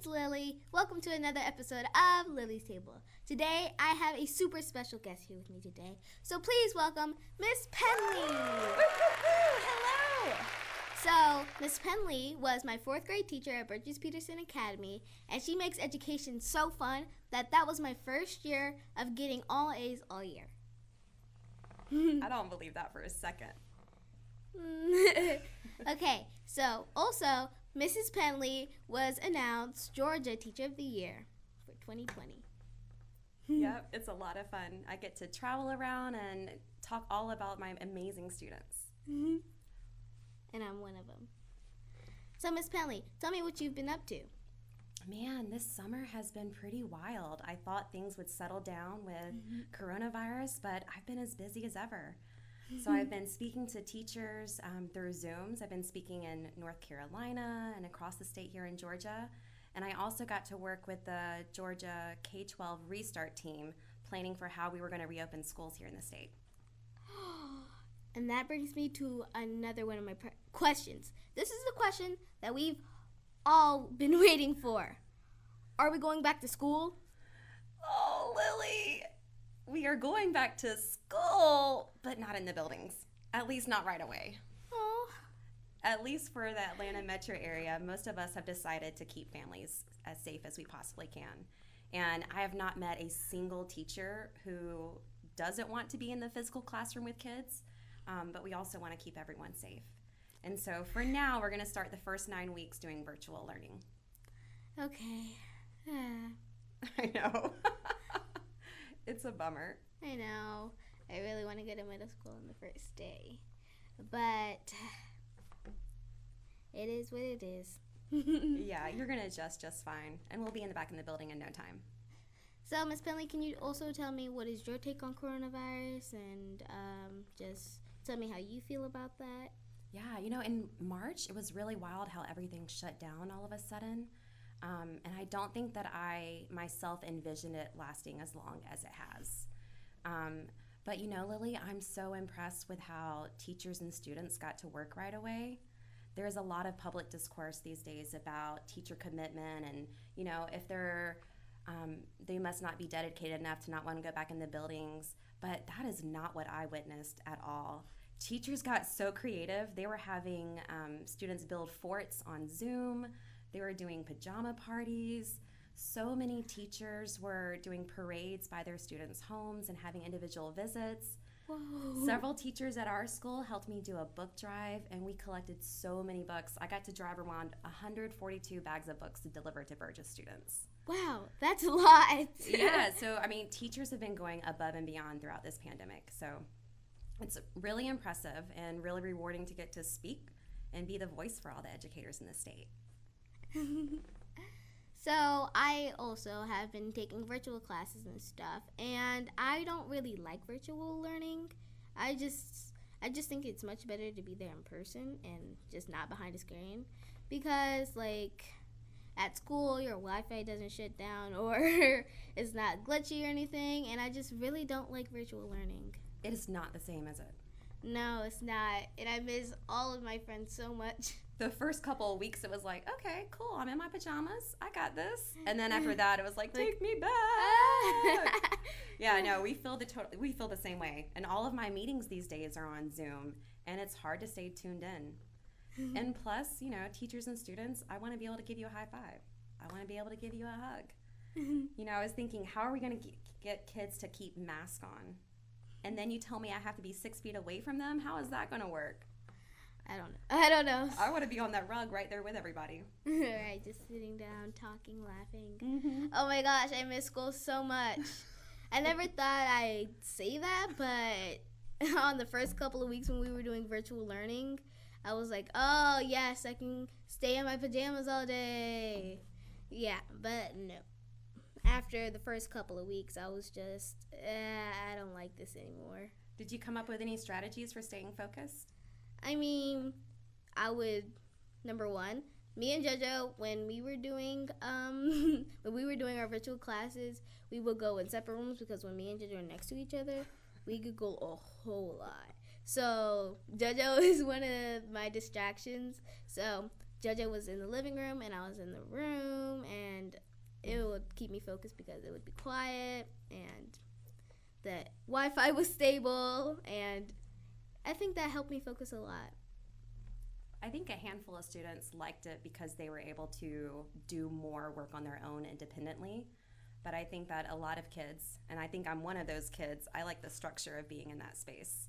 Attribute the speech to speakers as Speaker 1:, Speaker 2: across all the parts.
Speaker 1: it's Lily. Welcome to another episode of Lily's Table. Today, I have a super special guest here with me today. So please welcome Miss Pendley.
Speaker 2: Hello.
Speaker 1: So, Miss Pendley was my 4th grade teacher at Burgess Peterson Academy, and she makes education so fun that was my first year of getting all A's all year.
Speaker 2: I don't believe that for a second.
Speaker 1: Okay, so also, Mrs. Pendley was announced Georgia Teacher of the Year for 2020.
Speaker 2: Yep, it's a lot of fun. I get to travel around and talk all about my amazing students.
Speaker 1: And I'm one of them. So, Miss Pendley, tell me what you've been up to.
Speaker 2: Man, this summer has been pretty wild. I thought things would settle down with coronavirus, but I've been as busy as ever. So I've been speaking to teachers through Zooms. I've been speaking in North Carolina and across the state here in Georgia. And I also got to work with the Georgia K-12 Restart team, planning for how we were going to reopen schools here in the state.
Speaker 1: And that brings me to another one of my questions. This is the question that we've all been waiting for. Are we going back to school?
Speaker 2: Oh, Lily! We are going back to school, but not in the buildings. At least not right away.
Speaker 1: Oh.
Speaker 2: At least for the Atlanta metro area, most of us have decided to keep families as safe as we possibly can. And I have not met a single teacher who doesn't want to be in the physical classroom with kids, but we also want to keep everyone safe. And so for now, we're going to start the first 9 weeks doing virtual learning.
Speaker 1: Okay.
Speaker 2: I know. It's a bummer.
Speaker 1: I know. I really want to go to middle school on the first day. But it is what it is.
Speaker 2: Yeah, you're going to adjust just fine. And we'll be back in the building in no time.
Speaker 1: So, Ms. Pendley, can you also tell me what is your take on coronavirus and just tell me how you feel about that?
Speaker 2: Yeah, in March, it was really wild how everything shut down all of a sudden. And I don't think that I myself envisioned it lasting as long as it has. But Lily, I'm so impressed with how teachers and students got to work right away. There's a lot of public discourse these days about teacher commitment and, if they must not be dedicated enough to not want to go back in the buildings. But that is not what I witnessed at all. Teachers got so creative. They were having students build forts on Zoom. They were doing pajama parties. So many teachers were doing parades by their students' homes and having individual visits.
Speaker 1: Whoa.
Speaker 2: Several teachers at our school helped me do a book drive, and we collected so many books. I got to drive around 142 bags of books to deliver to Burgess students.
Speaker 1: Wow, that's a lot.
Speaker 2: Yeah, so teachers have been going above and beyond throughout this pandemic. So it's really impressive and really rewarding to get to speak and be the voice for all the educators in the state.
Speaker 1: So I also have been taking virtual classes and stuff, and I don't really like virtual learning. I just think it's much better to be there in person and just not behind a screen, because at school your Wi-Fi doesn't shut down or it's not glitchy or anything, and I just really don't like virtual learning.
Speaker 2: It is not the same, is it?
Speaker 1: No, it's not, and I miss all of my friends so much.
Speaker 2: The first couple of weeks, it was like, okay, cool, I'm in my pajamas, I got this. And then after that, it was like, take me back. Yeah, no, we feel the same way. And all of my meetings these days are on Zoom, and it's hard to stay tuned in. And plus, teachers and students, I want to be able to give you a high five. I want to be able to give you a hug. I was thinking, how are we going to get kids to keep masks on? And then you tell me I have to be 6 feet away from them? How is that going to work?
Speaker 1: I don't know.
Speaker 2: I want to be on that rug right there with everybody.
Speaker 1: Right, just sitting down, talking, laughing. Oh my gosh, I miss school so much. I never thought I'd say that, but on the first couple of weeks when we were doing virtual learning, I was like, oh yes, I can stay in my pajamas all day. Yeah, but no. After the first couple of weeks, I was just, I don't like this anymore.
Speaker 2: Did you come up with any strategies for staying focused?
Speaker 1: I would, number one, me and JoJo, when we were doing our virtual classes, we would go in separate rooms, because when me and JoJo are next to each other, we could go a whole lot. So JoJo is one of my distractions. So JoJo was in the living room and I was in the room, and it would keep me focused because it would be quiet and the Wi-Fi was stable, and I think that helped me focus a lot.
Speaker 2: I think a handful of students liked it because they were able to do more work on their own independently. But I think that a lot of kids, and I think I'm one of those kids, I like the structure of being in that space.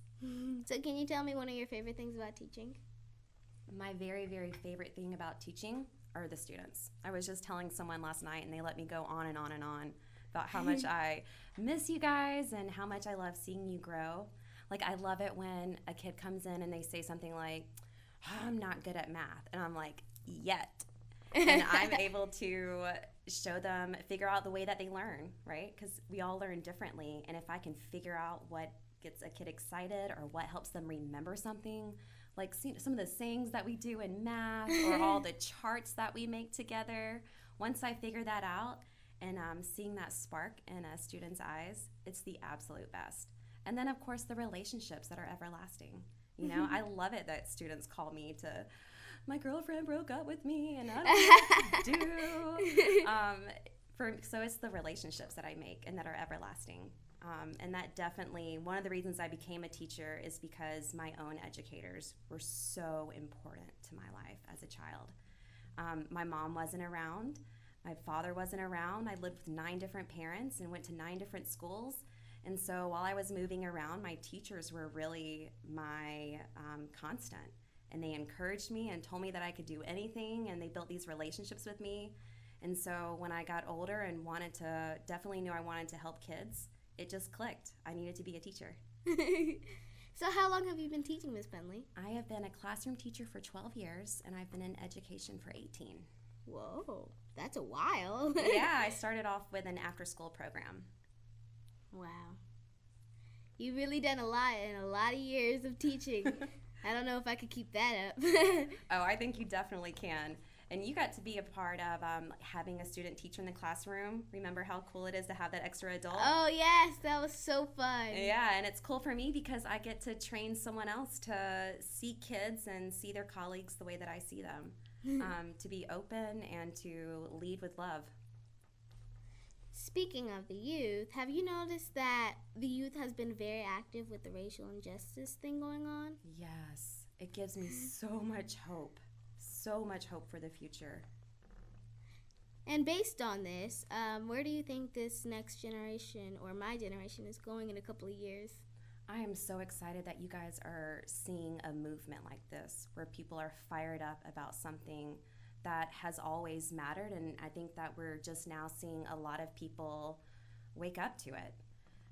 Speaker 1: So can you tell me one of your favorite things about teaching?
Speaker 2: My very, very favorite thing about teaching are the students. I was just telling someone last night, and they let me go on and on and on about how much I miss you guys and how much I love seeing you grow. Like, I love it when a kid comes in and they say something like, oh, I'm not good at math. And I'm like, yet. And I'm able to show them, figure out the way that they learn, right? Because we all learn differently. And if I can figure out what gets a kid excited or what helps them remember something, like some of the sayings that we do in math or all the charts that we make together, once I figure that out and seeing that spark in a student's eyes, it's the absolute best. And then, of course, the relationships that are everlasting. You know, I love it that students call me to, my girlfriend broke up with me and I don't know what to do. So it's the relationships that I make and that are everlasting. And that definitely, one of the reasons I became a teacher is because my own educators were so important to my life as a child. My mom wasn't around. My father wasn't around. I lived with 9 different parents and went to 9 different schools. And so while I was moving around, my teachers were really my constant. And they encouraged me and told me that I could do anything, and they built these relationships with me. And so when I got older and definitely knew I wanted to help kids, it just clicked. I needed to be a teacher.
Speaker 1: So how long have you been teaching, Ms. Pendley?
Speaker 2: I have been a classroom teacher for 12 years, and I've been in education for 18.
Speaker 1: Whoa, that's a while.
Speaker 2: Yeah, I started off with an after-school program.
Speaker 1: Wow. You've really done a lot in a lot of years of teaching. I don't know if I could keep that up.
Speaker 2: Oh, I think you definitely can. And you got to be a part of having a student teacher in the classroom. Remember how cool it is to have that extra adult?
Speaker 1: Oh, yes. That was so fun.
Speaker 2: Yeah, and it's cool for me because I get to train someone else to see kids and see their colleagues the way that I see them, to be open and to lead with love.
Speaker 1: Speaking of the youth, have you noticed that the youth has been very active with the racial injustice thing going on?
Speaker 2: Yes. It gives me so much hope. So much hope for the future.
Speaker 1: And based on this, where do you think this next generation or my generation is going in a couple of years?
Speaker 2: I am so excited that you guys are seeing a movement like this where people are fired up about something that has always mattered, and I think that we're just now seeing a lot of people wake up to it.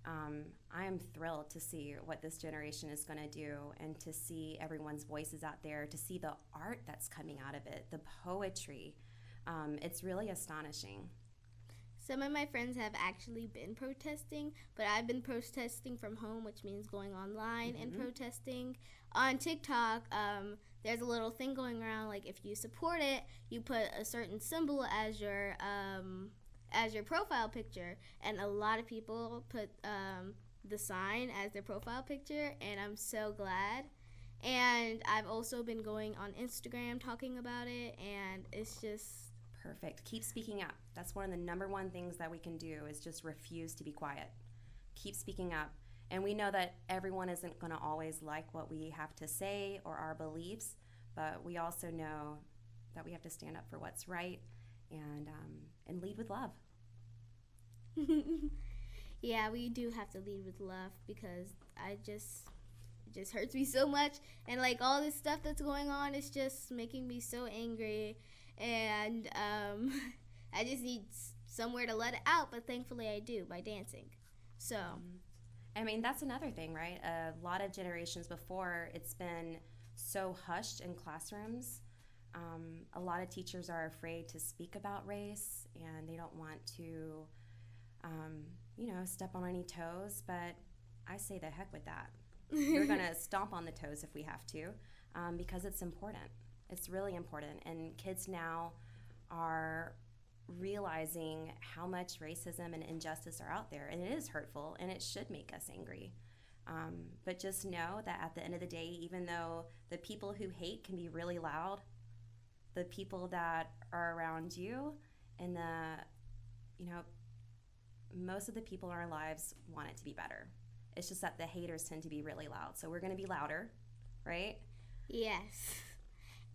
Speaker 2: I am thrilled to see what this generation is going to do and to see everyone's voices out there, to see the art that's coming out of it, the poetry. It's really astonishing.
Speaker 1: Some of my friends have actually been protesting, but I've been protesting from home, which means going online and protesting. On TikTok, there's a little thing going around, like if you support it, you put a certain symbol as your profile picture, and a lot of people put the sign as their profile picture, and I'm so glad. And I've also been going on Instagram talking about it, and it's just
Speaker 2: perfect. Keep speaking up. That's one of the number one things that we can do is just refuse to be quiet. Keep speaking up. And we know that everyone isn't going to always like what we have to say or our beliefs, but we also know that we have to stand up for what's right and lead with love.
Speaker 1: Yeah, we do have to lead with love because it just hurts me so much, and like all this stuff that's going on is just making me so angry, and I just need somewhere to let it out, but thankfully I do by dancing. So
Speaker 2: I mean, that's another thing, right? A lot of generations before, it's been so hushed in classrooms. A lot of teachers are afraid to speak about race, and they don't want to step on any toes, but I say the heck with that. We're going to stomp on the toes if we have to, because it's important. It's really important, and kids now are realizing how much racism and injustice are out there, and it is hurtful, and it should make us angry. But just know that at the end of the day, even though the people who hate can be really loud, the people that are around you and most of the people in our lives want it to be better. It's just that the haters tend to be really loud. So we're going to be louder, right?
Speaker 1: Yes.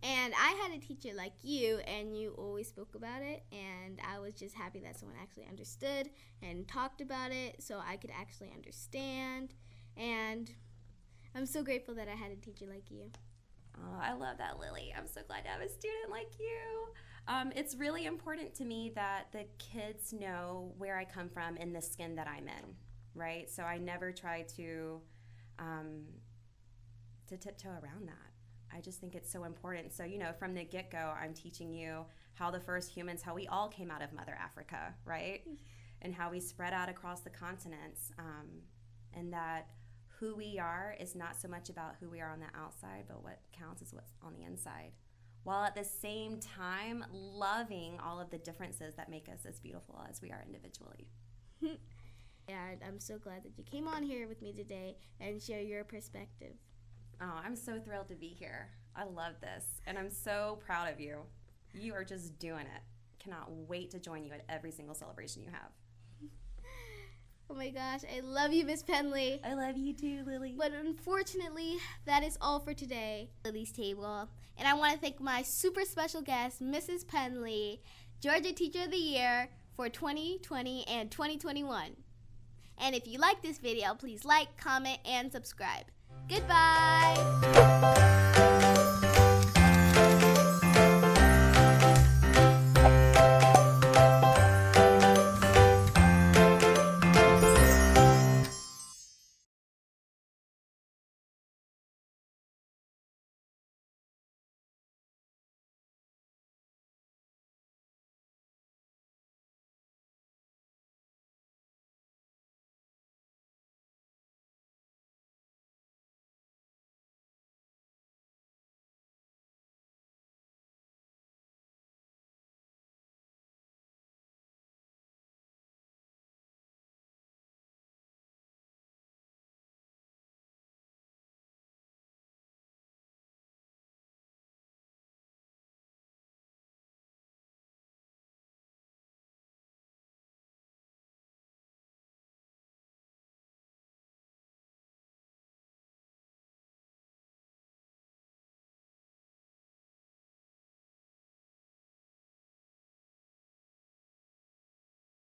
Speaker 1: And I had a teacher like you, and you always spoke about it, and I was just happy that someone actually understood and talked about it so I could actually understand. And I'm so grateful that I had a teacher like you.
Speaker 2: Oh, I love that, Lily. I'm so glad to have a student like you. It's really important to me that the kids know where I come from and the skin that I'm in, right? So I never try to tiptoe around that. I just think it's so important. So, from the get-go, I'm teaching you how the first humans, how we all came out of Mother Africa, right? And how we spread out across the continents, and that who we are is not so much about who we are on the outside, but what counts is what's on the inside, while at the same time loving all of the differences that make us as beautiful as we are individually.
Speaker 1: And I'm so glad that you came on here with me today and share your perspective.
Speaker 2: Oh, I'm so thrilled to be here. I love this, and I'm so proud of you. You are just doing it. Cannot wait to join you at every single celebration you have.
Speaker 1: Oh my gosh, I love you, Miss Pendley.
Speaker 2: I love you too, Lily.
Speaker 1: But unfortunately, that is all for today, Lily's Table. And I want to thank my super special guest, Mrs. Pendley, Georgia Teacher of the Year for 2020 and 2021. And if you like this video, please like, comment, and subscribe. Goodbye!